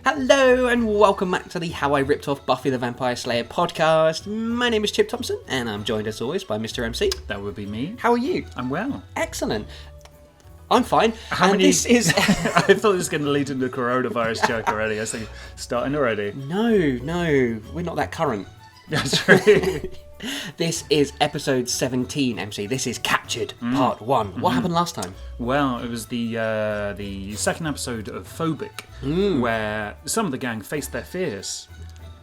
Hello and welcome back to the How I Ripped Off Buffy the Vampire Slayer podcast. My name is Chip Thompson and I'm joined as always by Mr. MC. That would be me. How are you? I'm well. Excellent. I'm fine. This is... I thought it was going to lead into the coronavirus joke already. I was thinking, starting already. No, we're not that current. That's true. This is episode 17, MC. This is Captured, part 1. What happened last time? Well, it was the second episode of Phobic, where some of the gang faced their fears.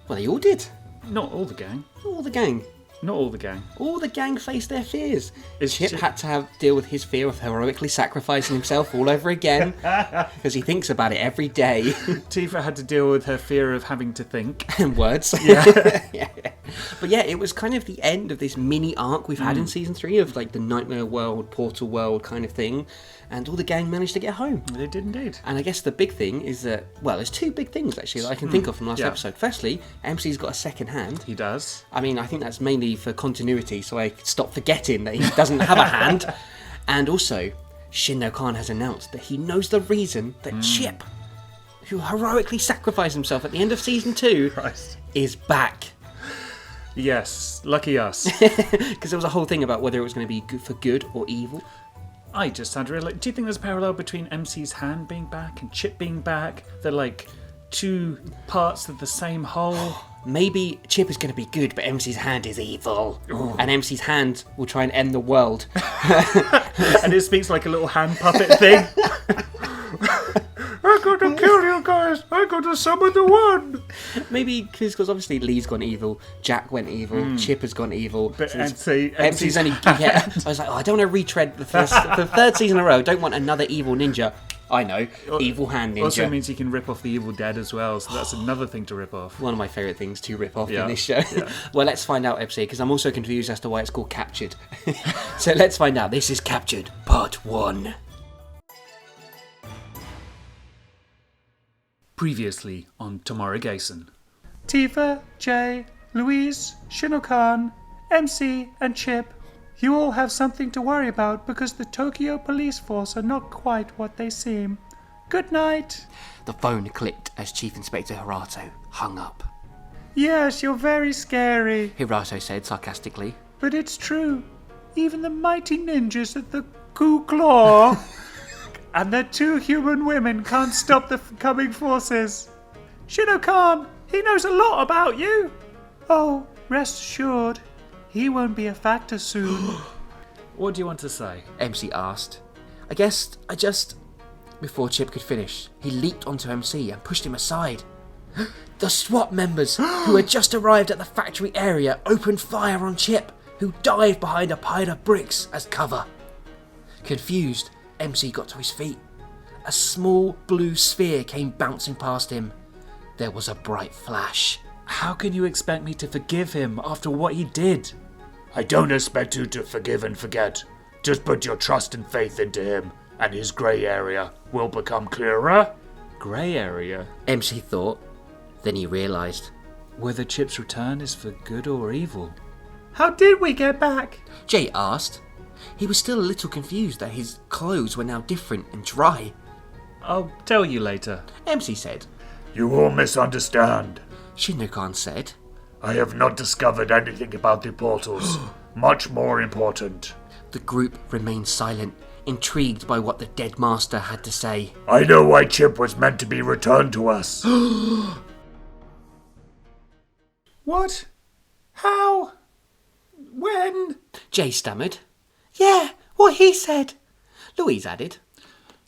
Well, they all did. Not all the gang. All the gang. Not all the gang. All the gang faced their fears. It's Chip had to deal with his fear of heroically sacrificing himself all over again, because he thinks about it every day. Tifa had to deal with her fear of having to think. And words. Yeah. Yeah. But yeah, it was kind of the end of this mini arc we've had in season 3 of like the Nightmare World, Portal World kind of thing. And all the gang managed to get home. They did indeed. And I guess the big thing is that, well, there's two big things actually that I can think of from last episode. Firstly, MC's got a second hand. He does. I mean, I think that's mainly for continuity, so I stop forgetting that he doesn't have a hand. And also, Shin-no-Khan has announced that he knows the reason that Chip, who heroically sacrificed himself at the end of season 2, is back. Yes, lucky us. Because there was a whole thing about whether it was going to be good for good or evil. I just had really... Do you think there's a parallel between MC's hand being back and Chip being back? They're like two parts of the same whole. Maybe Chip is going to be good, but MC's hand is evil. Ooh. And MC's hand will try and end the world. And it speaks like a little hand puppet thing. I got to kill you guys. I got to summon the one. Maybe because obviously Lee's gone evil, Jack went evil, Chip has gone evil. But so MC's only... Yeah, I was like, I don't want to retread the third season in a row. I don't want another evil ninja. I know, evil hand ninja. Also means you can rip off the Evil Dead as well, so that's another thing to rip off. One of my favourite things to rip off in this show. Yeah. Well, let's find out, MC, because I'm also confused as to why it's called Captured. So let's find out. This is Captured, part 1. Previously on Tomorrow Gason. Tifa, Jay, Louise, Shin-no-Khan, MC and Chip, you all have something to worry about because the Tokyo police force are not quite what they seem. Good night. The phone clicked as Chief Inspector Hirato hung up. Yes, you're very scary, Hirato said sarcastically. But it's true. Even the mighty ninjas at the Ku Claw and the 2 human women can't stop the coming forces. Shin-no-Khan, he knows a lot about you. Oh, rest assured, he won't be a factor soon. What do you want to say? MC asked. Before Chip could finish, he leaped onto MC and pushed him aside. The SWAT members, who had just arrived at the factory area, opened fire on Chip, who dived behind a pile of bricks as cover. Confused, MC got to his feet. A small blue sphere came bouncing past him. There was a bright flash. How can you expect me to forgive him after what he did? I don't expect you to forgive and forget. Just put your trust and faith into him, and his grey area will become clearer. Grey area? MC thought. Then he realised. Whether Chip's return is for good or evil. How did we get back? Jay asked. He was still a little confused that his clothes were now different and dry. I'll tell you later. MC said. You all misunderstand. Shin-no-Khan said. I have not discovered anything about the portals. Much more important. The group remained silent, intrigued by what the dead master had to say. I know why Chip was meant to be returned to us. What? How? When? Jay stammered. Yeah, what he said. Louise added.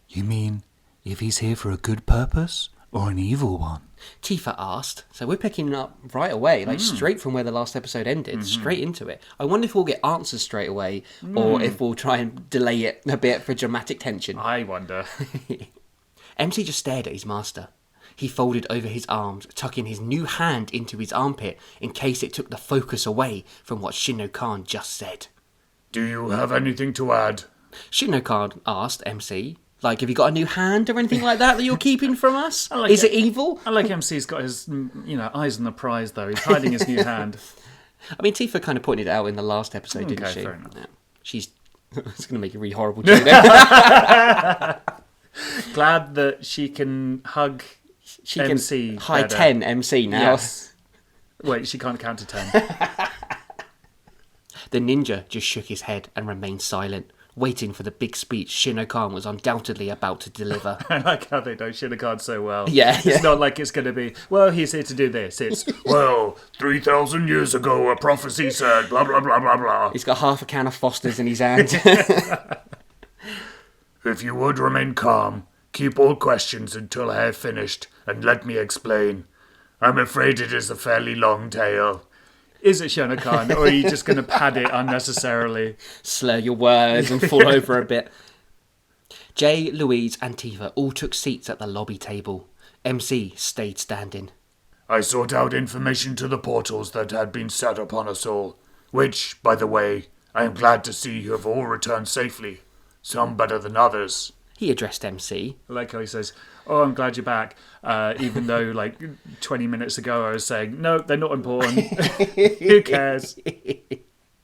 You mean if he's here for a good purpose or an evil one? Tifa asked. So we're picking up right away, like straight from where the last episode ended, straight into it. I wonder if we'll get answers straight away or if we'll try and delay it a bit for dramatic tension. I wonder. MC just stared at his master. He folded over his arms, tucking his new hand into his armpit in case it took the focus away from what Shin-no-Khan just said. Do you have anything to add? Shin-no-Khan asked MC, like, have you got a new hand or anything like that you're keeping from us? like Is it evil? I like MC's got his, eyes on the prize, though. He's hiding his new hand. I mean, Tifa kind of pointed it out in the last episode, didn't she? Fair enough. Yeah. She's... It's going to make a really horrible joke there. Glad that she can hug She MC can high better. 10 MC now. Yes. Wait, she can't count to 10. The ninja just shook his head and remained silent, waiting for the big speech Shin-no-Khan was undoubtedly about to deliver. I like how they know Shin-no-Khan so well. Yeah. It's not like it's going to be, well, he's here to do this. It's, Well, 3,000 years ago, a prophecy said blah, blah, blah, blah, blah. He's got half a can of Foster's in his hand. If you would remain calm, keep all questions until I have finished, and let me explain. I'm afraid it is a fairly long tale. is it Shin-no-Khan, or are you just going to pad it unnecessarily? Slur your words and fall over a bit. Jay, Louise and Tifa all took seats at the lobby table. MC stayed standing. I sought out information to the portals that had been set upon us all, which, by the way, I am glad to see you have all returned safely. Some better than others. He addressed MC. I like how he says, oh, I'm glad you're back. Even though, 20 minutes ago I was saying, no, they're not important. Who cares?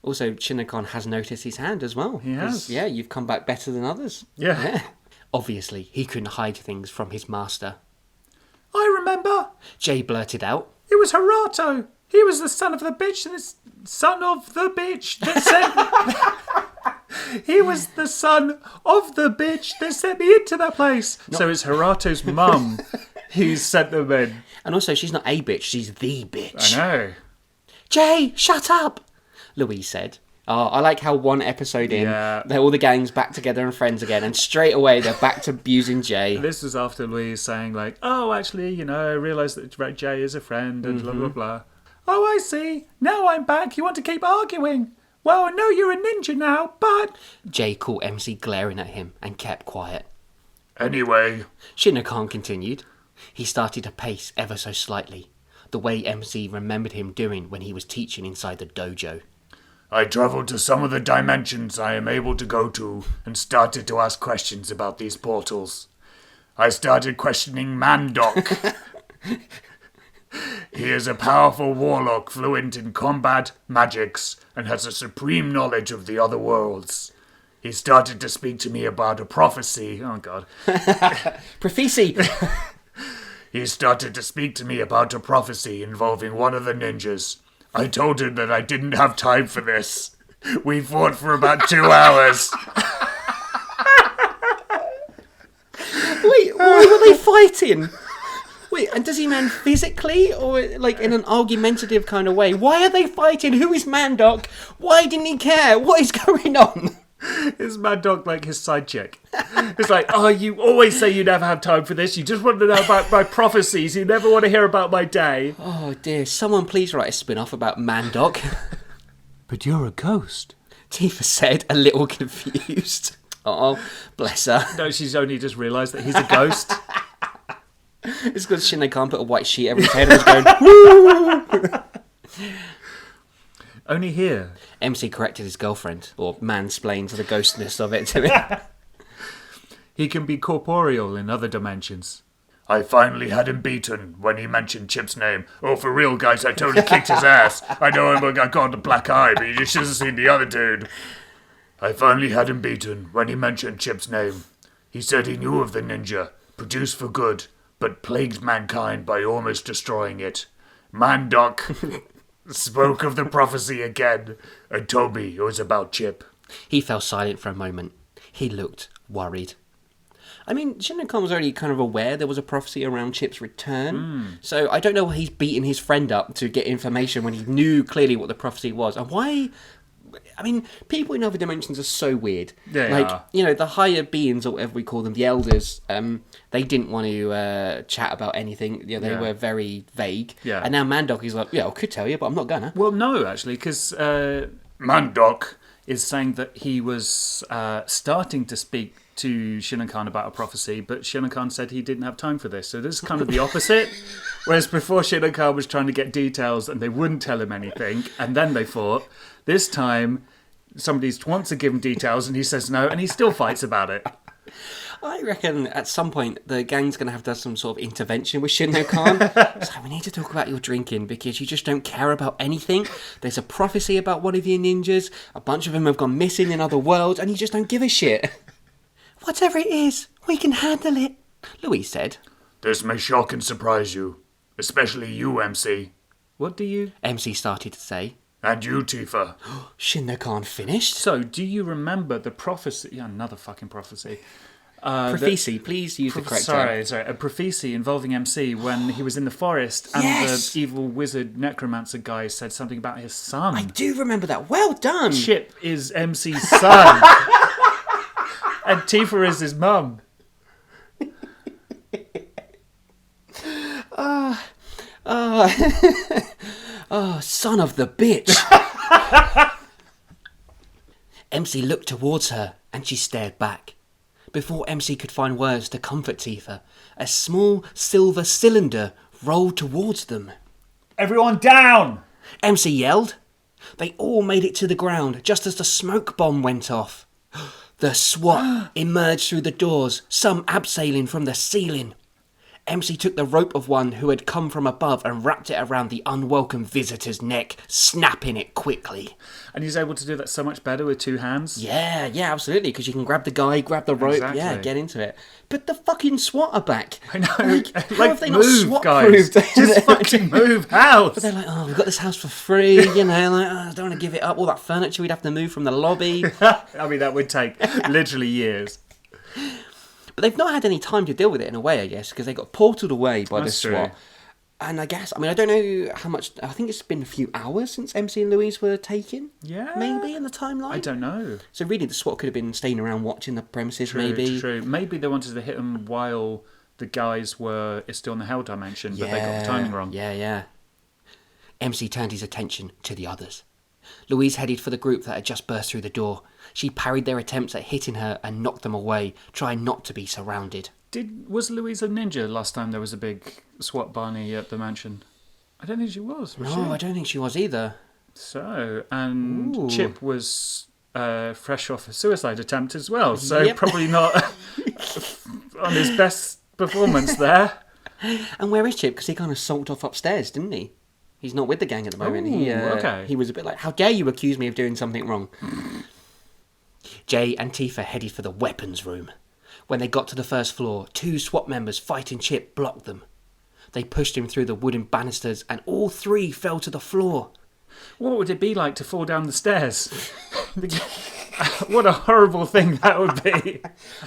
Also, Shin-no-Khan has noticed his hand as well. He has. Yeah, you've come back better than others. Yeah. Obviously, he couldn't hide things from his master. I remember. Jay blurted out. It was Harato. He was the son of the bitch son of the bitch that sent... He was the son of the bitch that sent me into that place. So it's Harato's mum who sent them in. And also, she's not a bitch, she's the bitch. I know. Jay, shut up! Louise said. Oh, I like how one episode in, they're all the gang's back together and friends again, and straight away they're back to abusing Jay. This was after Louise saying, oh, actually, I realised that Jay is a friend and blah, blah, blah. Oh, I see. Now I'm back. You want to keep arguing. Well, I know you're a ninja now, but... Jay caught MC glaring at him and kept quiet. Anyway, Shin-no-Khan continued. He started to pace ever so slightly, the way MC remembered him doing when he was teaching inside the dojo. I travelled to some of the dimensions I am able to go to and started to ask questions about these portals. I started questioning Mandok. He is a powerful warlock fluent in combat, magics, and has a supreme knowledge of the other worlds. He started to speak to me about a prophecy. Oh, God. Prophecy! He started to speak to me about a prophecy involving one of the ninjas. I told him that I didn't have time for this. We fought for about 2 hours. Wait, why were they fighting? Wait, and does he mean physically or in an argumentative kind of way? Why are they fighting? Who is Mandok? Why didn't he care? What is going on? Is Mandok his side chick? It's oh, you always say you never have time for this. You just want to know about my prophecies. You never want to hear about my day. Oh dear, someone please write a spin-off about Mandok. But you're a ghost. Tifa said, a little confused. Oh, bless her. No, she's only just realised that he's a ghost. It's because Shin-no-Khan put a white sheet over his head and was going, woo! Only here. MC corrected his girlfriend, or mansplained the ghostness of it to him. He can be corporeal in other dimensions. I finally had him beaten when he mentioned Chip's name. Oh, for real, guys, I totally kicked his ass. I know I got the black eye, but you just should have seen the other dude. I finally had him beaten when he mentioned Chip's name. He said he knew of the ninja, produced for good, but plagued mankind by almost destroying it. Mandoc spoke of the prophecy again and told me it was about Chip. He fell silent for a moment. He looked worried. I mean, Shin-no-Khan was already kind of aware there was a prophecy around Chip's return. So I don't know why he's beating his friend up to get information when he knew clearly what the prophecy was. And why... I mean, people in other dimensions are so weird. They like, are. you know, the higher beings, or whatever we call them, the elders, they didn't want to chat about anything. You know, they were very vague. Yeah. And now Mandoc is like, yeah, I could tell you, but I'm not gonna. Well, no, actually, because Mandoc is saying that he was starting to speak to Shin-no-Khan about a prophecy, but Shin-no-Khan said he didn't have time for this. So this is kind of the opposite. Whereas before, Shin-no-Khan was trying to get details and they wouldn't tell him anything, and then they fought. This time, somebody wants to give him details and he says no, and he still fights about it. I reckon at some point the gang's going to have to have some sort of intervention with Shin-no-Khan. So we need to talk about your drinking because you just don't care about anything. There's a prophecy about one of your ninjas. A bunch of them have gone missing in other worlds and you just don't give a shit. Whatever it is, we can handle it, Louise said. This may shock and surprise you, especially you, MC. What do you... MC started to say. And you, Tifa. Shin-no-Khan finished? So, do you remember the prophecy... Yeah, another fucking prophecy. Prophecy, please use the correct term. Sorry. A prophecy involving MC when he was in the forest and Yes! the evil wizard necromancer guy said something about his son. I do remember that. Well done. Chip is MC's son. And Tifa is his mum. Oh, son of the bitch. MC looked towards her and she stared back. Before MC could find words to comfort Tifa, a small silver cylinder rolled towards them. Everyone down! MC yelled. They all made it to the ground just as the smoke bomb went off. The SWAT emerged through the doors, some abseiling from the ceiling. MC took the rope of one who had come from above and wrapped it around the unwelcome visitor's neck, snapping it quickly. And he's able to do that so much better with two hands. Yeah, absolutely, because you can grab the guy, grab the rope, Exactly. yeah, get into it. But the fucking SWAT are back. I know. How have they not move, SWAT guys. proved? Just fucking move house. But they're like, oh, we've got this house for free, you know, like, oh, I don't want to give it up. All that furniture we'd have to move from the lobby. I mean, that would take literally years. But they've not had any time to deal with it in a way, I guess, because they got portaled away by That's the SWAT. true. And I guess, I mean, I don't know how much, I think it's been a few hours since MC and Louise were taken. Yeah. Maybe in the timeline. I don't know. So really the SWAT could have been staying around watching the premises, maybe. True. Maybe they wanted to hit them while the guys were still in the Hell Dimension, but they got the timing wrong. Yeah. MC turned his attention to the others. Louise headed for the group that had just burst through the door. She parried their attempts at hitting her and knocked them away, trying not to be surrounded. Was Louise a ninja last time there was a big SWAT Barney at the mansion? I don't think she was she? No, I don't think she was either. So, and Ooh. Chip was fresh off a suicide attempt as well, so Yep. probably not on his best performance there. And where is Chip? Because he kind of sulked off upstairs, didn't he? He's not with the gang at the moment. Okay. He was a bit like, how dare you accuse me of doing something wrong? Jay and Tifa headed for the weapons room. When they got to the first floor, 2 SWAT members fighting Chip blocked them. They pushed him through the wooden banisters and all 3 fell to the floor. What would it be like to fall down the stairs? What a horrible thing that would be.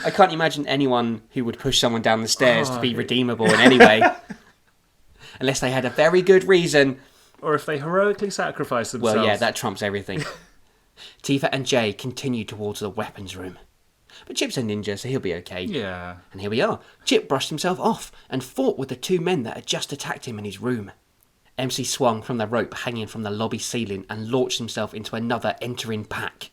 I can't imagine anyone who would push someone down the stairs to be redeemable in any way. Unless they had a very good reason. Or if they heroically sacrificed themselves. Well, yeah, that trumps everything. Tifa and Jay continued towards the weapons room. But Chip's a ninja, so he'll be okay. Yeah. And here we are. Chip brushed himself off and fought with the 2 men that had just attacked him in his room. MC swung from the rope hanging from the lobby ceiling and launched himself into another entering pack.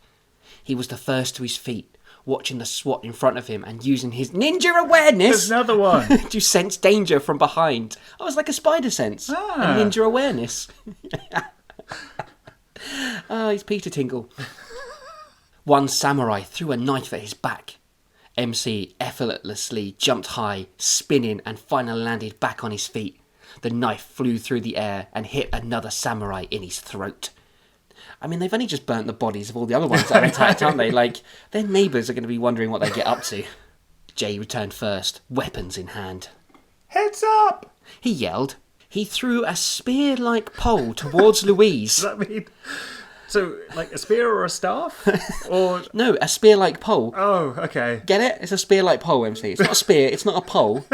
He was the first to his feet, watching the SWAT in front of him and using his ninja awareness There's another one. to sense danger from behind. Oh, it's like a spider sense. A ninja awareness. He's Peter Tingle. One samurai threw a knife at his back. MC effortlessly jumped high, spinning, and finally landed back on his feet. The knife flew through the air and hit another samurai in his throat. I mean, they've only just burnt the bodies of all the other ones that are attacked, aren't they? Like, their neighbours are going to be wondering what they get up to. Jay returned first, weapons in hand. Heads up! He yelled. He threw a spear-like pole towards Louise. Does that mean... So, like a spear or a staff? Or... No, a spear-like pole. Oh, okay. Get it? It's a spear-like pole, MC. It's not a spear, it's not a pole.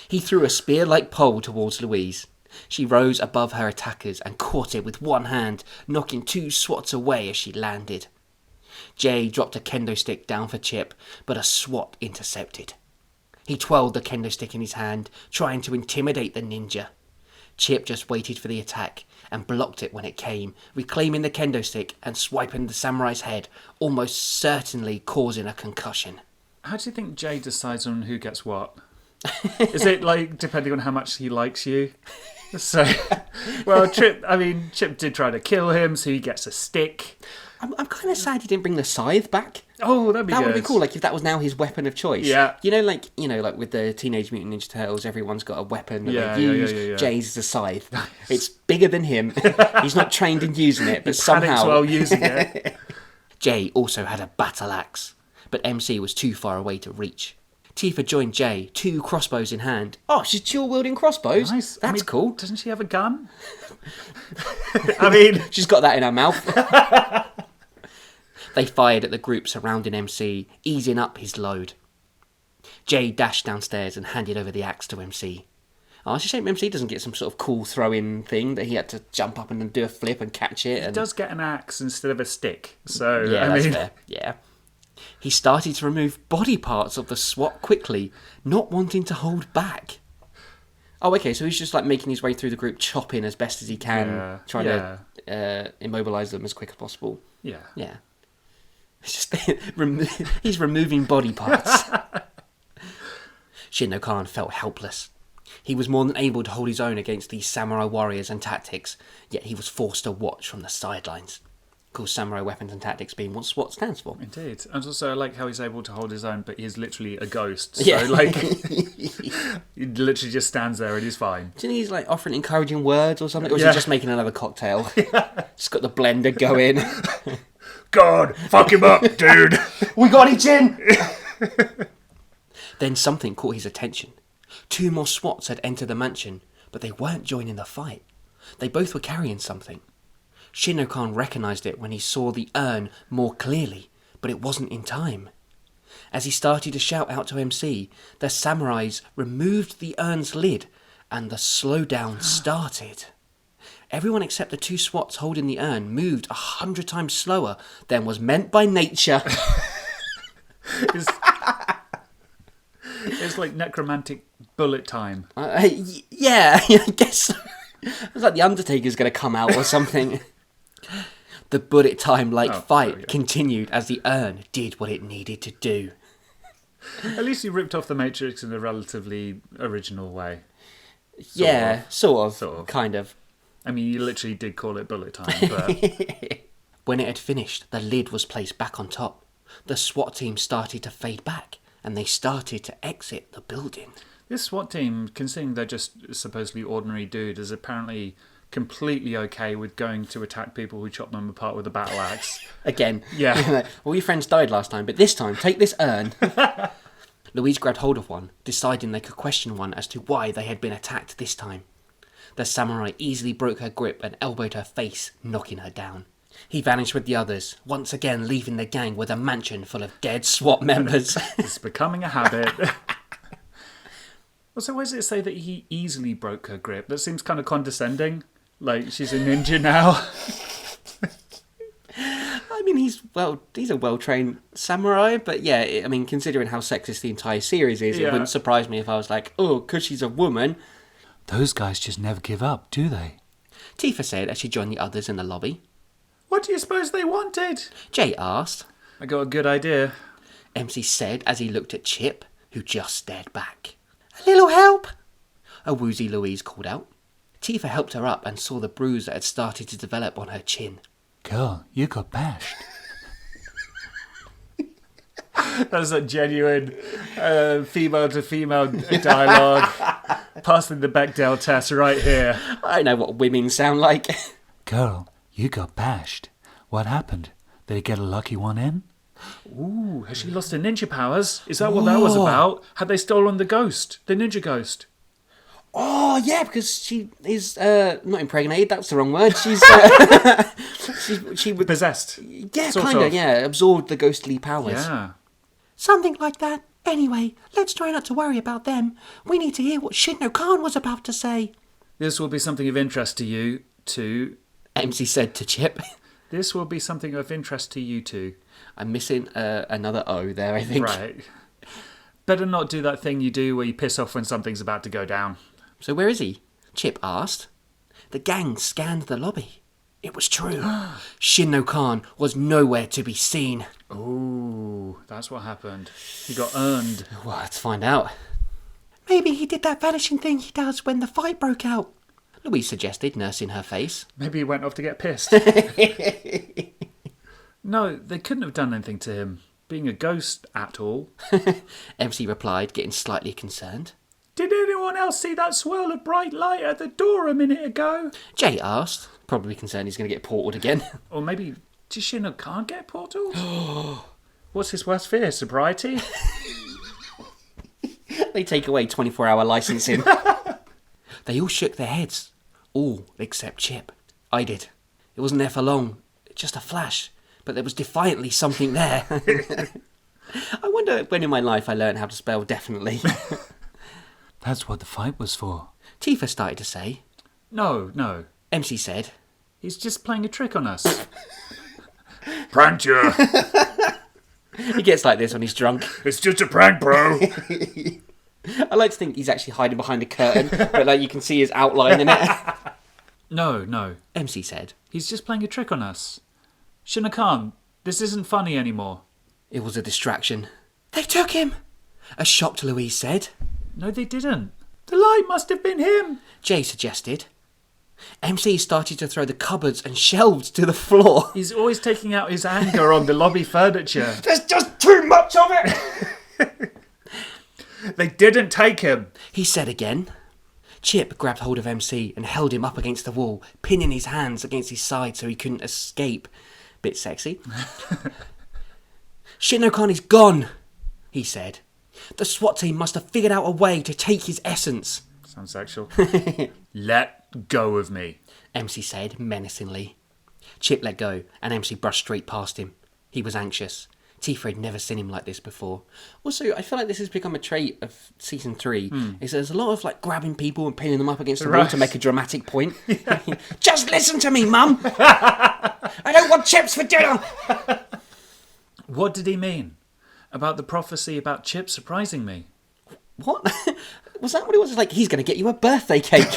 He threw a spear-like pole towards Louise. She rose above her attackers and caught it with one hand, knocking 2 swats away as she landed. Jay dropped a kendo stick down for Chip, but a swat intercepted. He twirled the kendo stick in his hand, trying to intimidate the ninja. Chip just waited for the attack and blocked it when it came, reclaiming the kendo stick and swiping the samurai's head, almost certainly causing a concussion. How do you think Jay decides on who gets what? Is it like depending on how much he likes you? So, well, Chip did try to kill him, so he gets a stick. I'm kind of sad he didn't bring the scythe back. Oh, that'd be good. That would be cool, like if that was now his weapon of choice. Yeah. You know, like with the Teenage Mutant Ninja Turtles, everyone's got a weapon that they use. Yeah. Jay's is a scythe. It's bigger than him. He's not trained in using it, but somehow... Panics while using it. Jay also had a battle axe, but MC was too far away to reach. Tifa joined Jay, 2 crossbows in hand. Oh, she's dual-wielding crossbows? Nice. That's cool. Doesn't she have a gun? I mean... She's got that in her mouth. They fired at the group surrounding MC, easing up his load. Jay dashed downstairs and handed over the axe to MC. Oh, it's a shame MC doesn't get some sort of cool throw-in thing that he had to jump up and do a flip and catch it. He does get an axe instead of a stick, so... Yeah, that's fair. Yeah. He started to remove body parts of the SWAT quickly, not wanting to hold back. Oh, okay, so he's just like making his way through the group, chopping as best as he can, trying to immobilise them as quick as possible. Yeah. Yeah. It's just he's removing body parts. Shin-no-Khan felt helpless. He was more than able to hold his own against these samurai warriors and tactics, yet he was forced to watch from the sidelines. Of course, samurai weapons and tactics being what SWAT stands for. Indeed. And also I like how he's able to hold his own, but he's literally a ghost. So, Yeah. he literally just stands there and he's fine. Do you think he's like offering encouraging words or something? Or is he just making another cocktail? Just got the blender going. God, fuck him up, dude. We got it, Jin! Then something caught his attention. 2 more SWATs had entered the mansion, but they weren't joining the fight. They both were carrying something. Shin-no-Khan recognised it when he saw the urn more clearly, but it wasn't in time. As he started to shout out to MC, the samurais removed the urn's lid, and the slowdown started. Everyone except the 2 SWATs holding the urn moved 100 times slower than was meant by nature. It's like necromantic bullet time. Yeah, I guess so. It was like the Undertaker's going to come out or something. The bullet time-like fight continued as the urn did what it needed to do. At least he ripped off the Matrix in a relatively original way. Sort of. Kind of. I mean, you literally did call it bullet time, but... When it had finished, the lid was placed back on top. The SWAT team started to fade back, and they started to exit the building. This SWAT team, considering they're just supposedly ordinary dudes, is apparently completely okay with going to attack people who chop them apart with a battle axe. Again. Yeah. All your friends died last time, but this time, take this urn. Louise grabbed hold of one, deciding they could question one as to why they had been attacked this time. The samurai easily broke her grip and elbowed her face, knocking her down. He vanished with the others, once again leaving the gang with a mansion full of dead SWAT members. It's becoming a habit. Also, why does it say that he easily broke her grip? That seems kind of condescending. Like, she's a ninja now. I mean, he's a well-trained samurai, but yeah, I mean, considering how sexist the entire series is, it wouldn't surprise me if I was like, oh, because she's a woman. Those guys just never give up, do they? Tifa said as she joined the others in the lobby. What do you suppose they wanted? Jay asked. I got a good idea. MC said as he looked at Chip, who just stared back. A little help? A woozy Louise called out. Tifa helped her up and saw the bruise that had started to develop on her chin. Girl, you got bashed. That's a genuine female-to-female dialogue. Passing the Bechdel test right here. I know what women sound like. Girl, you got bashed. What happened? Did he get a lucky one in? Ooh, has she lost her ninja powers? Is that what that was about? Had they stolen the ghost? The ninja ghost? Oh, yeah, because she is not impregnated. That's the wrong word. She's she would Possessed. yeah, Sort kind of, of. yeah, absorbed the ghostly powers. Yeah. Something like that. Anyway, let's try not to worry about them. We need to hear what Shin-no-Khan was about to say. This will be something of interest to you, too. MC said to Chip. This will be something of interest to you, too. I'm missing another O there, I think. Right. Better not do that thing you do where you piss off when something's about to go down. So where is he? Chip asked. The gang scanned the lobby. It was true. Shin-no-Khan was nowhere to be seen. Ooh, that's what happened. He got earned. Well, let's find out. Maybe he did that vanishing thing he does when the fight broke out. Louise suggested, nursing her face. Maybe he went off to get pissed. No, they couldn't have done anything to him. Being a ghost at all. MC replied, getting slightly concerned. Did anyone else see that swirl of bright light at the door a minute ago? Jay asked, probably concerned he's going to get portaled again. Or maybe Shin-no-Khan get portaled? What's his worst fear? Sobriety? They take away 24-hour licensing. They all shook their heads. All except Chip. I did. It wasn't there for long. Just a flash. But there was defiantly something there. I wonder when in my life I learned how to spell definitely. That's what the fight was for. Tifa started to say. No. MC said. He's just playing a trick on us. Pranked you. He gets like this when he's drunk. It's just a prank, bro. I like to think he's actually hiding behind a curtain, but like you can see his outline in it. No. MC said. He's just playing a trick on us. Shin-no-Khan, this isn't funny anymore. It was a distraction. They took him. A shocked Louise said. No, they didn't. The light must have been him. Jay suggested. MC started to throw the cupboards and shelves to the floor. He's always taking out his anger on the lobby furniture. There's just too much of it! They didn't take him. He said again. Chip grabbed hold of MC and held him up against the wall, pinning his hands against his side so he couldn't escape. Bit sexy. Shin-no-Khan is gone, he said. The SWAT team must have figured out a way to take his essence. Sounds sexual. Let go of me, MC said menacingly. Chip let go and MC brushed straight past him. He was anxious. Tifa had never seen him like this before. Also, I feel like this has become a trait of season 3. Is there's a lot of like grabbing people and pinning them up against the wall to make a dramatic point. Just listen to me, Mum. I don't want chips for dinner. What did he mean? About the prophecy about Chip surprising me? What? Was that what it was? Like, he's going to get you a birthday cake.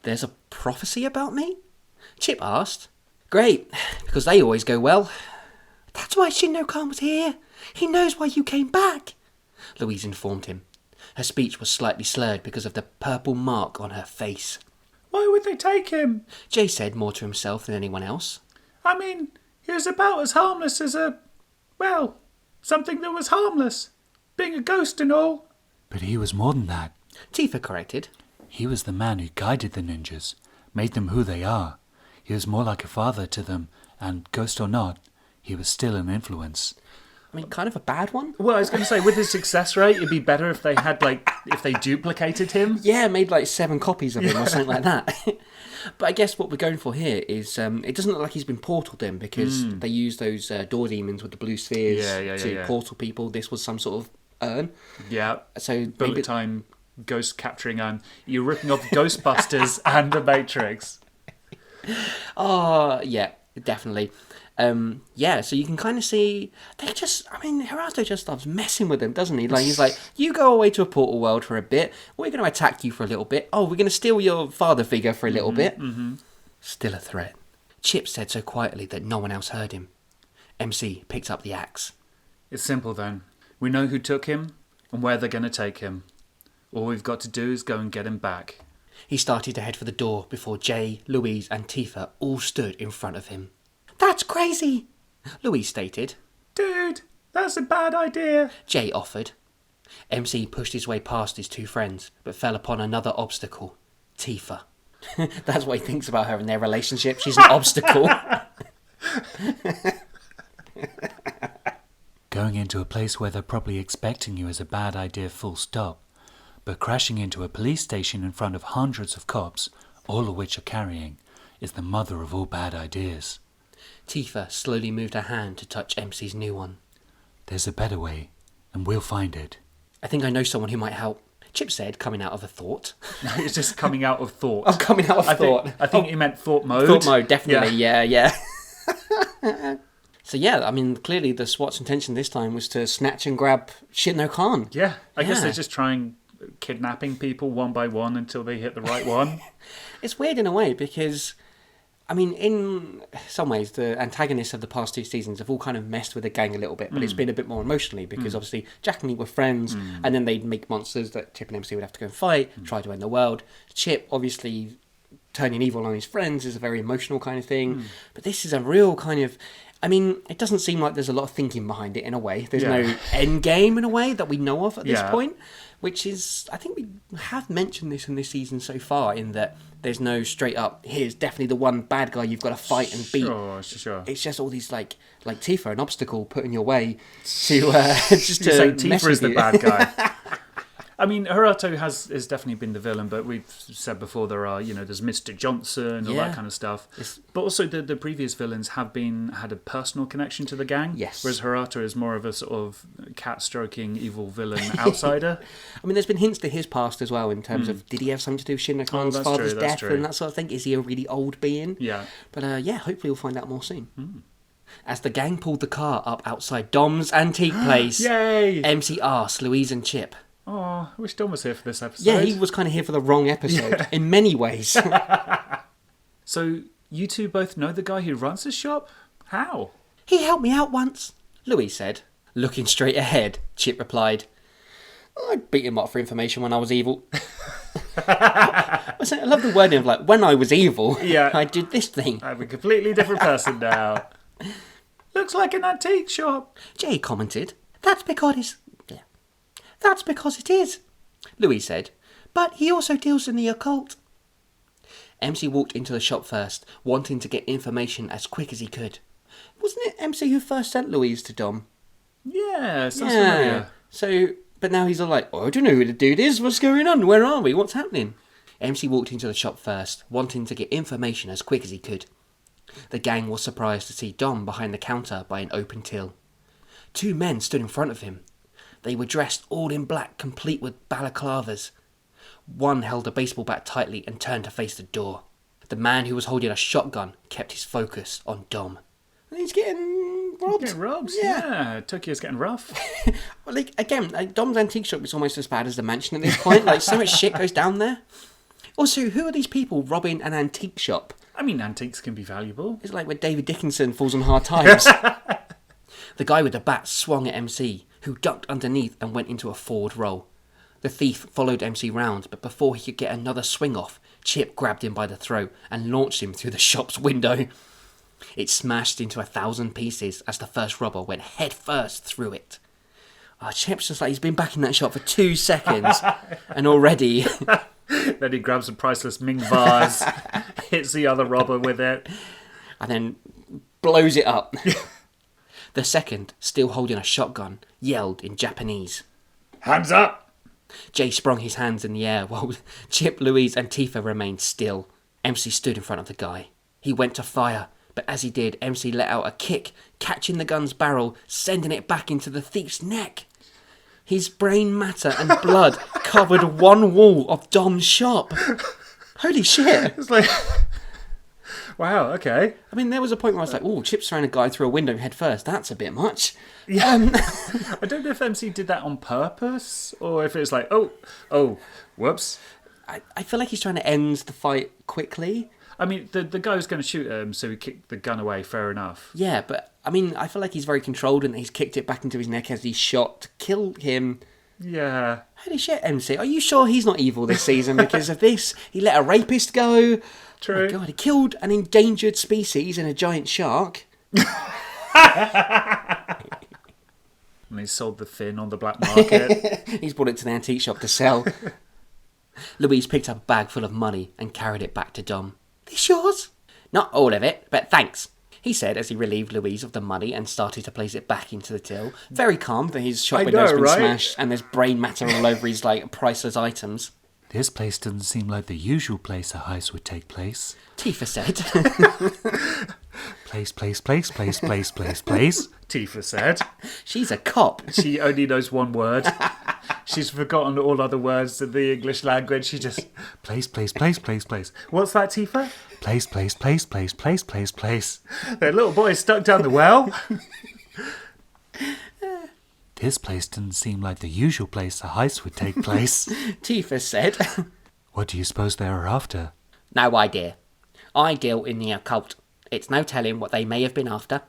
There's a prophecy about me? Chip asked. Great, because they always go well. That's why Shin-no-Khan was here. He knows why you came back. Louise informed him. Her speech was slightly slurred because of the purple mark on her face. Why would they take him? Jay said more to himself than anyone else. I mean, he was about as harmless as something that was harmless. Being a ghost and all. But he was more than that. Tifa corrected. He was the man who guided the ninjas, made them who they are. He was more like a father to them, and ghost or not, he was still an influence. I mean, kind of a bad one. Well, I was going to say, with his success rate, it'd be better if they had, if they duplicated him. Yeah, made 7 copies of him or something like that. But I guess what we're going for here is, it doesn't look like he's been portaled in because they use those door demons with the blue spheres to portal people. This was some sort of urn. Yeah. So Bullet maybe... time, ghost capturing urn. You're ripping off Ghostbusters and The Matrix. Oh, yeah, definitely. So you can kind of see Geraldo just loves messing with them, doesn't he? Like, he's like, you go away to a portal world for a bit, we're going to attack you for a little bit, oh, we're going to steal your father figure for a little bit. Still a threat. Chip said so quietly that no one else heard him. MC picked up the axe. It's simple then. We know who took him and where they're going to take him. All we've got to do is go and get him back. He started to head for the door before Jay, Louise and Tifa all stood in front of him. That's crazy, Louise stated. Dude, that's a bad idea. Jay offered. MC pushed his way past his 2 friends, but fell upon another obstacle, Tifa. That's what he thinks about her in their relationship. She's an obstacle. Going into a place where they're probably expecting you is a bad idea, full stop. But crashing into a police station in front of hundreds of cops, all of which are carrying, is the mother of all bad ideas. Tifa slowly moved her hand to touch MC's new one. There's a better way, and we'll find it. I think I know someone who might help, Chip said, coming out of a thought. It's just coming out of thought. Oh, coming out of thought. I think he meant thought mode. Thought mode, definitely, yeah. So yeah, I mean, clearly the SWAT's intention this time was to snatch and grab Shin-no-Khan. Yeah, I guess Yeah. they're just trying kidnapping people one by one until they hit the right one. It's weird in a way because, I mean, in some ways, the antagonists of the past 2 seasons have all kind of messed with the gang a little bit, but it's been a bit more emotionally because obviously Jack and Lee were friends, and then they'd make monsters that Chip and MC would have to go and fight, try to end the world. Chip, obviously, turning evil on his friends is a very emotional kind of thing, but this is a real kind of... I mean, it doesn't seem like there's a lot of thinking behind it in a way. There's no end game in a way that we know of at this point, which is, I think we have mentioned this in this season so far, in that there's no straight up, here's definitely the one bad guy you've got to fight and beat. Sure. It's just all these, like Tifa, an obstacle put in your way to just You're to saying mess Tifa is with the you. bad guy. I mean, Haruto has definitely been the villain, but we've said before there's Mr. Johnson, all that kind of stuff. But also the previous villains have had a personal connection to the gang. Yes. Whereas Haruto is more of a sort of cat-stroking evil villain outsider. I mean, there's been hints to his past as well in terms of, did he have something to do with Shin-no-Khan's that's father's true, that's death true. and that sort of thing? Is he a really old being? Yeah. But hopefully we'll find out more soon. As the gang pulled the car up outside Dom's antique place, Yay! MC asked Louise and Chip. Oh, I wish Dom was here for this episode. Yeah, he was kind of here for the wrong episode in many ways. So, you two both know the guy who runs the shop? How? He helped me out once. Louise said. Looking straight ahead, Chip replied, I beat him up for information when I was evil. I love the wording of when I was evil, I did this thing. I'm a completely different person now. Looks like an antique shop. Jay commented. That's because it is, Louise said. but he also deals in the occult. MC walked into the shop first, wanting to get information as quick as he could. Wasn't it MC who first sent Louise to Dom? Yeah, sounds familiar. So, but now he's all like, I don't know who the dude is. What's going on? Where are we? What's happening? MC walked into the shop first, wanting to get information as quick as he could. The gang was surprised to see Dom behind the counter by an open till. 2 men stood in front of him. They were dressed all in black, complete with balaclavas. One held a baseball bat tightly and turned to face the door. The man who was holding a shotgun kept his focus on Dom. And he's getting robbed. Getting robbed? Yeah. Tokyo's getting rough. Well, Dom's antique shop is almost as bad as the mansion at this point. So much shit goes down there. Also, who are these people robbing an antique shop? I mean, antiques can be valuable. It's like when David Dickinson falls on hard times. The guy with the bat swung at MC, who ducked underneath and went into a forward roll. The thief followed MC round, but before he could get another swing off, Chip grabbed him by the throat and launched him through the shop's window. It smashed into 1,000 pieces as the first robber went head first through it. Chip's just like, he's been back in that shop for 2 seconds, and already... Then he grabs a priceless Ming vase, hits the other robber with it, and then blows it up. The second, still holding a shotgun, yelled in Japanese. Hands up! Jay sprung his hands in the air while Chip, Louise and Tifa remained still. MC stood in front of the guy. He went to fire, but as he did, MC let out a kick, catching the gun's barrel, sending it back into the thief's neck. His brain matter and blood covered one wall of Dom's shop. Holy shit. It's like... Wow, okay. I mean, there was a point where I was like, oh, Chip's throwing a guy through a window head first. That's a bit much. Yeah. I don't know if MC did that on purpose, or if it's like, oh, whoops. I feel like he's trying to end the fight quickly. I mean, the guy was going to shoot him, so he kicked the gun away, fair enough. Yeah, but, I mean, I feel like he's very controlled and he's kicked it back into his neck as he's shot to kill him. Yeah. Holy shit, MC. Are you sure he's not evil this season because of this? He let a rapist go. True. Oh my God, he killed an endangered species and a giant shark. And he sold the fin on the black market. He's brought it to the antique shop to sell. Louise picked up a bag full of money and carried it back to Dom. This yours? Not all of it, but thanks, he said as he relieved Louise of the money and started to place it back into the till. Very calm, for his shop window's been smashed and there's brain matter all over his, priceless items. This place doesn't seem like the usual place a heist would take place. Tifa said. Place. Tifa said. She's a cop. She only knows one word. She's forgotten all other words of the English language. She just... Place. What's that, Tifa? Place. That little boy is stuck down the well. This place doesn't seem like the usual place a heist would take place. Tifa said. What do you suppose they are after? No idea. I deal in the occult. It's no telling what they may have been after,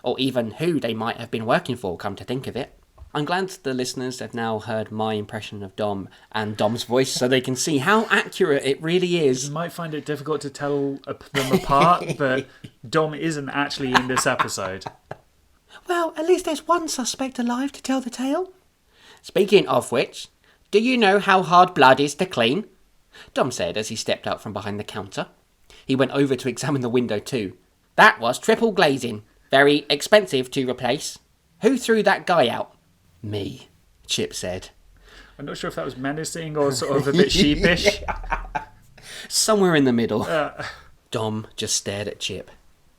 or even who they might have been working for, come to think of it. I'm glad the listeners have now heard my impression of Dom and Dom's voice so they can see how accurate it really is. You might find it difficult to tell them apart, but Dom isn't actually in this episode. Well, at least there's one suspect alive to tell the tale. Speaking of which, do you know how hard blood is to clean? Dom said as he stepped out from behind the counter. He went over to examine the window too. That was triple glazing. Very expensive to replace. Who threw that guy out? Me, Chip said. I'm not sure if that was menacing or sort of a bit sheepish. Somewhere in the middle. Dom just stared at Chip.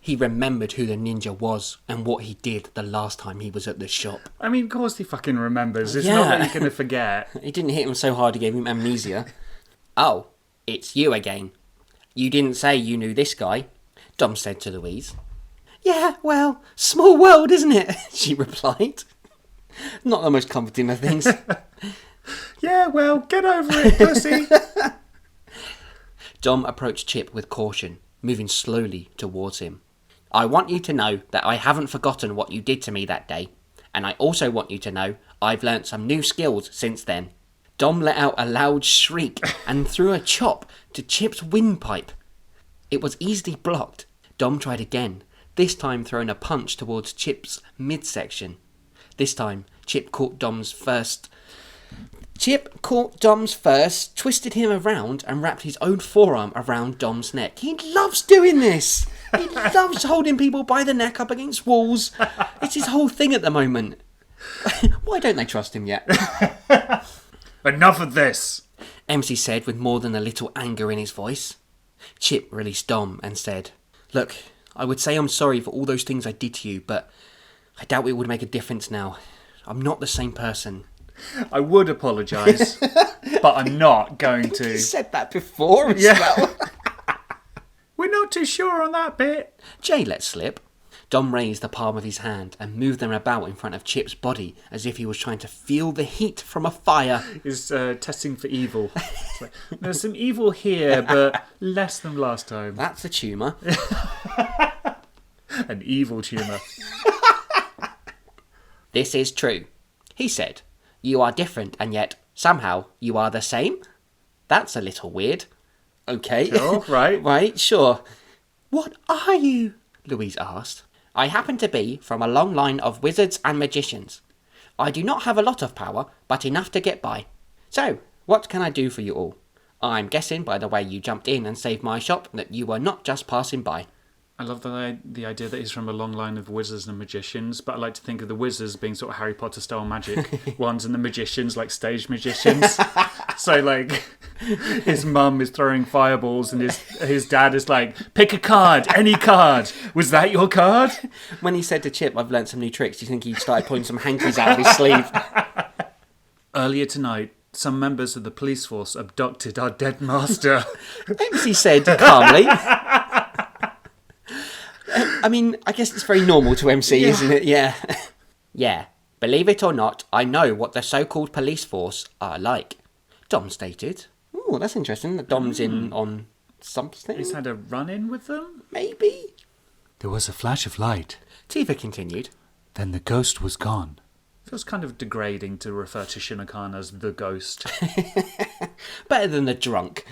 He remembered who the ninja was and what he did the last time he was at the shop. I mean, of course he fucking remembers. It's not that you're going to forget. It didn't hit him so hard he gave him amnesia. Oh, it's you again. You didn't say you knew this guy, Dom said to Louise. Yeah, well, small world, isn't it? She replied. Not the most comforting of things. Yeah, well, get over it, pussy. Dom approached Chip with caution, moving slowly towards him. I want you to know that I haven't forgotten what you did to me that day, and I also want you to know I've learnt some new skills since then. Dom let out a loud shriek and threw a chop to Chip's windpipe. It was easily blocked. Dom tried again, this time throwing a punch towards Chip's midsection. This time, Chip caught Dom's first, twisted him around and wrapped his own forearm around Dom's neck. He loves doing this. He loves holding people by the neck up against walls. It's his whole thing at the moment. Why don't they trust him yet? Enough of this, MC said with more than a little anger in his voice. Chip released Dom and said, Look, I would say I'm sorry for all those things I did to you, but I doubt it would make a difference now. I'm not the same person. I would apologise, but I'm not going to. You said that before as well. We're not too sure on that bit. Jay let slip. Dom raised the palm of his hand and moved them about in front of Chip's body as if he was trying to feel the heat from a fire. He's testing for evil. Like, there's some evil here, but less than last time. That's a tumour. An evil tumour. This is true, he said. You are different, and yet, somehow, you are the same? That's a little weird. Okay. Sure, right. Right, sure. What are you? Louise asked. I happen to be from a long line of wizards and magicians. I do not have a lot of power, but enough to get by. So, what can I do for you all? I'm guessing by the way you jumped in and saved my shop that you were not just passing by. I love the idea that he's from a long line of wizards and magicians, but I like to think of the wizards being sort of Harry Potter style magic ones and the magicians like stage magicians. So like his mum is throwing fireballs and his dad is like, pick a card, any card. Was that your card? When he said to Chip, I've learnt some new tricks, do you think he started pulling some hankies out of his sleeve? Earlier tonight, some members of the police force abducted our dead master. MC said calmly. I mean, I guess it's very normal to MC, isn't it? Yeah. Yeah. Believe it or not, I know what the so-called police force are like. Dom stated. Oh, that's interesting that Dom's in on something. He's had a run-in with them? Maybe. There was a flash of light. Tifa continued. Then the ghost was gone. Feels kind of degrading to refer to Shin-no-Khan as the ghost. Better than the drunk.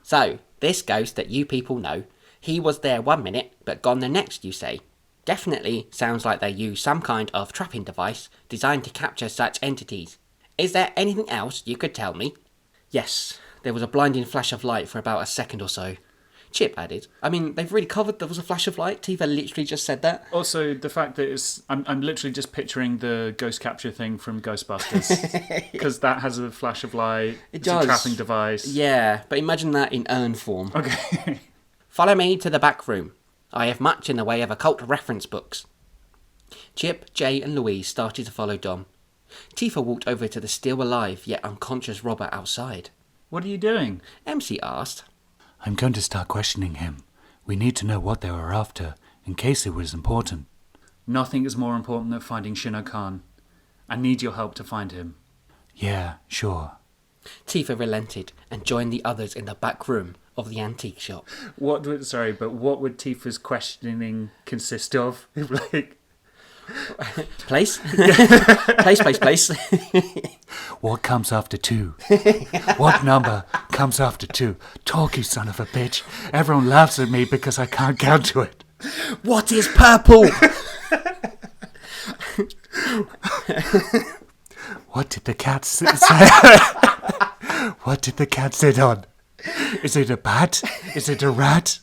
So, this ghost that you people know, he was there 1 minute, but gone the next, you say. Definitely sounds like they use some kind of trapping device designed to capture such entities. Is there anything else you could tell me? Yes, there was a blinding flash of light for about a second or so. Chip added. I mean, they've really covered there was a flash of light. Tifa literally just said that. Also, the fact that it's... I'm literally just picturing the ghost capture thing from Ghostbusters. Because that has a flash of light. It's a trapping device. Yeah, but imagine that in urn form. Okay. Follow me to the back room. I have much in the way of occult reference books. Chip, Jay and Louise started to follow Dom. Tifa walked over to the still alive yet unconscious Robert outside. What are you doing? MC asked. I'm going to start questioning him. We need to know what they were after, in case it was important. Nothing is more important than finding Shin-no-Khan. I need your help to find him. Yeah, sure. Tifa relented and joined the others in the back room of the antique shop. What would Tifa's questioning consist of? Place? Place. What comes after 2? What number comes after 2? Talk, you son of a bitch. Everyone laughs at me because I can't count to it. What is purple? What did the cat say? What did the cat sit on? Is it a bat? Is it a rat?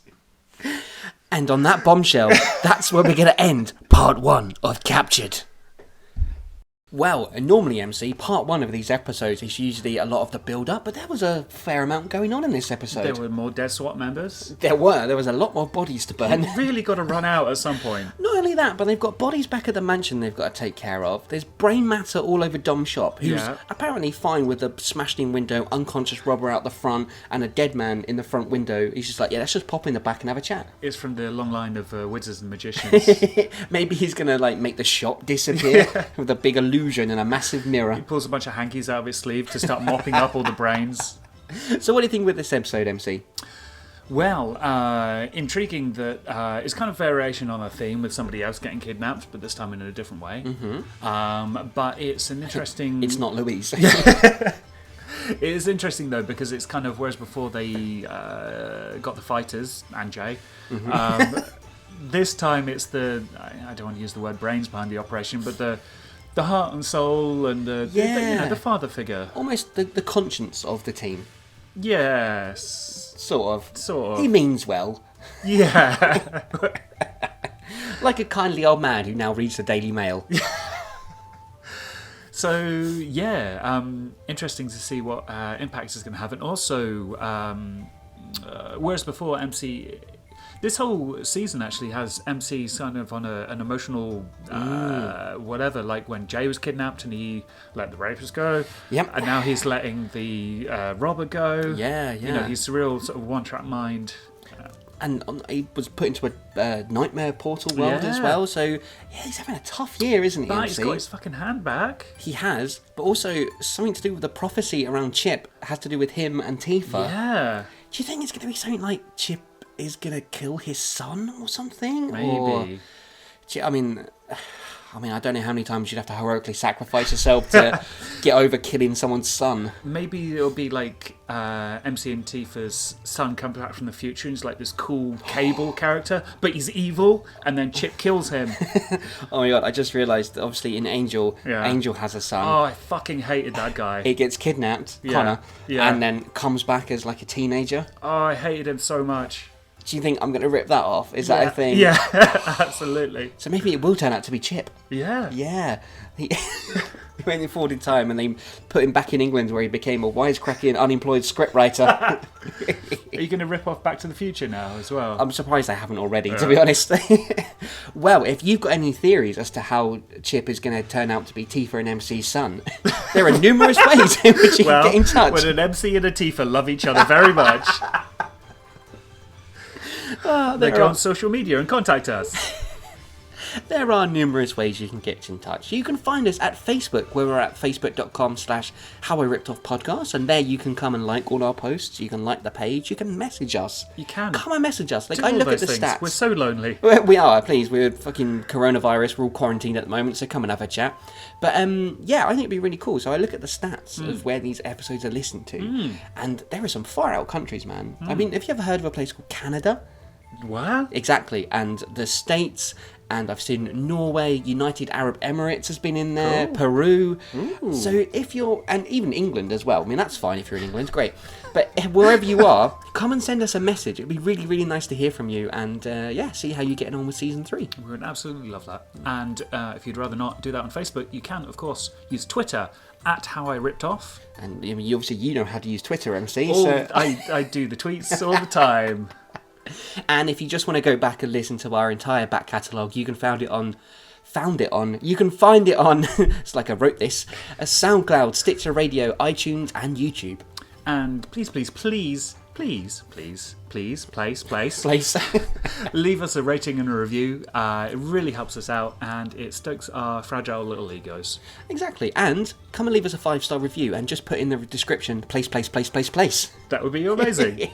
And on that bombshell, that's where we're going to end part 1 of Captured. Well, normally, MC, part 1 of these episodes is usually a lot of the build-up, but there was a fair amount going on in this episode. There were more Death SWAT members. There was a lot more bodies to burn. They've really got to run out at some point. Not only that, but they've got bodies back at the mansion they've got to take care of. There's brain matter all over Dom's shop, who's apparently fine with the smashed-in window, unconscious robber out the front, and a dead man in the front window. He's just like, yeah, let's just pop in the back and have a chat. It's from the long line of wizards and magicians. Maybe he's going to make the shop disappear with a big illusion and a massive mirror. He pulls a bunch of hankies out of his sleeve to start mopping up all the brains. So what do you think with this episode, MC? Well, intriguing that it's kind of variation on a theme with somebody else getting kidnapped, but this time in a different way. Mm-hmm. But it's an interesting... It's not Louise. It is interesting, though, because it's kind of... Whereas before they got the fighters, and Jay... Mm-hmm. This time it's the... I don't want to use the word brains behind the operation, but the heart and soul and the father figure. Almost the conscience of the team. Yes. Sort of. He means well. Yeah. Like a kindly old man who now reads the Daily Mail. So, yeah, interesting to see what impact it's going to have. And also, whereas before MC... This whole season actually has MC kind of on an emotional whatever, like when Jay was kidnapped and he let the rapist go. Yep. And now he's letting the robber go. Yeah. You know, he's a real sort of one-track mind. And he was put into a nightmare portal world as well. So, yeah, he's having a tough year, isn't he, But MC? he's got his fucking hand back. He has, but also something to do with the prophecy around Chip has to do with him and Tifa. Yeah. Do you think it's going to be something like Chip is going to kill his son or something? Maybe. I mean, I don't know how many times you'd have to heroically sacrifice yourself to get over killing someone's son. Maybe it'll be like MC and Tifa's son comes back from the future and he's like this cool Cable character, but he's evil, and then Chip kills him. Oh my god, I just realised that obviously in Angel, Angel has a son. Oh, I fucking hated that guy. He gets kidnapped, Connor, and then comes back as like a teenager. Oh, I hated him so much. Do you think I'm going to rip that off? Is that a thing? Yeah, absolutely. So maybe it will turn out to be Chip. Yeah. Yeah. He went forward in time and they put him back in England where he became a wisecracking, unemployed scriptwriter. Are you going to rip off Back to the Future now as well? I'm surprised they haven't already, to be honest. Well, if you've got any theories as to how Chip is going to turn out to be Tifa and MC's son, there are numerous ways in which you can get in touch. When an MC and a Tifa love each other very much... They go on social media and contact us. There are numerous ways you can get in touch. You can find us at Facebook, where we're at facebook.com/HowIRippedOffPodcast, and there you can come and like all our posts. You can like the page. You can message us. You can. Come and message us. Like, Do I all look at those the things. stats. We're so lonely. We are, please. We're fucking coronavirus. We're all quarantined at the moment, so come and have a chat. But yeah, I think it'd be really cool. So I look at the stats of where these episodes are listened to, and there are some far out countries, man. I mean, have you ever heard of a place called Canada? What? Exactly, and the States and I've seen Norway, United Arab Emirates has been in there, Peru. So if you're, and even England as well. I mean, that's fine if you're in England, great. But wherever you are, come and send us a message. It'd be really, really nice to hear from you, and see how you're getting on with season 3. We would absolutely love that. And if you'd rather not do that on Facebook, you can, of course, use Twitter @HowIRippedOff. And I mean, obviously, you know how to use Twitter, MC. Oh, So I do the tweets all the time. And if you just want to go back and listen to our entire back catalogue, you can find it on. It's like I wrote this. SoundCloud, Stitcher Radio, iTunes, and YouTube. And please, place. Leave us a rating and a review. It really helps us out, and it stokes our fragile little egos. Exactly. And come and leave us a 5-star review, and just put in the description, place. That would be amazing.